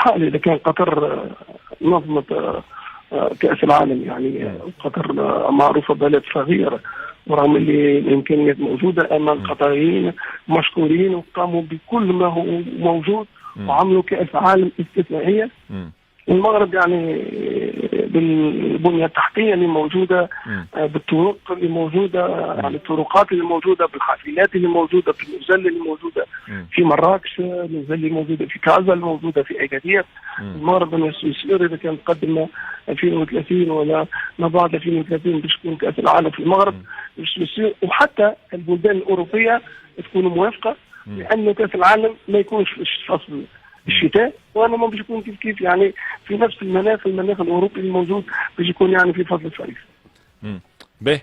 الحال إذا كان قطر نظمت كأس العالم، يعني قطر معروفة بلد صغير، ورغم اللي الإمكانيات موجودة أما القطريين مشكورين وقاموا بكل ما هو موجود وعملوا كأس عالم استثنائية. المغرب يعني بالبنية التحتية اللي موجودة، بالطرق اللي موجودة، يعني الطرقات اللي موجودة، بالحافلات اللي موجودة، بالنزل اللي موجودة في مراكش، النزل اللي موجودة في كازا، اللي موجودة في أكادير. المغرب أن يصير إذا كان قدم 2030 ولا ما بعد 2030 باش يكون كأس العالم في المغرب باش يصير، وحتى البلدان الأوروبية تكون موافقة، لأنه كأس العالم ما يكونش في فصل الشتاء، وانا ما باش يكون كيف يعني في نفس المناخ الاوروبي الموجود باش يكون يعني في فصل الصيف. به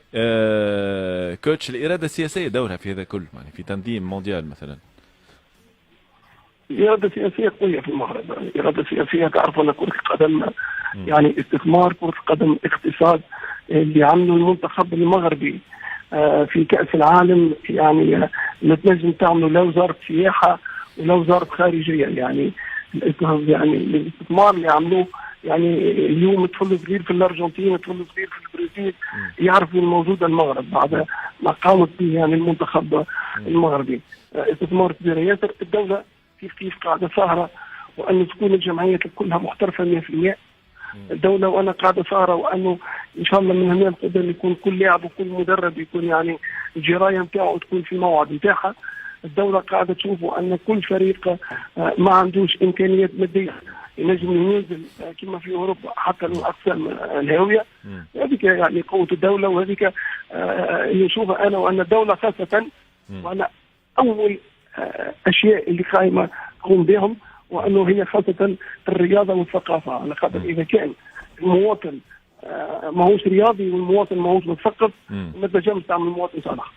كوتش، الاراده السياسيه دورها في هذا كله، يعني في تنظيم مونديال مثلا؟ الاراده السياسيه قويه في المغرب، الاراده السياسيه تعرف ان كره القدم يعني استثمار، كره القدم اقتصاد. اللي عملوا المنتخب المغربي في كاس العالم يعني ما تنجم تعملوا لا وزاره سياحه ولا وزاره خارجيه، يعني الاستثمار اللي عملوه. يعني اليوم طفل صغير في الارجنتين، طفل صغير في البرازيل يعرف الموجود المغرب بعد ما قامت به يعني المنتخب المغربي. استثمار كبير ياسر. الدوله كيف قاعده ساهره وان تكون الجمعيات كلها محترفه 100%. الدوله وانا قاعده ساهره وانه ان شاء الله من هنا لقدام يكون كل لاعب وكل مدرب يكون يعني الجرايه نتاعو تكون في الموعد نتاعها. الدولة قاعدة تشوفوا أن كل فريق ما عندوش إمكانيات مادية ينجم ينزل كما في أوروبا حتى الأقسام الهاوية. هذيك يعني قوة الدولة، وهذيك اللي نشوفها أنا وأن الدولة خاصة، وأنا أول أشياء اللي قائمة تقوم بهم وأنه هي خاصة الرياضة والثقافة. على خاطر إذا كان المواطن ماهوش رياضي والمواطن ماهوش مثقف ما تنجمش تعمل مواطن صالح.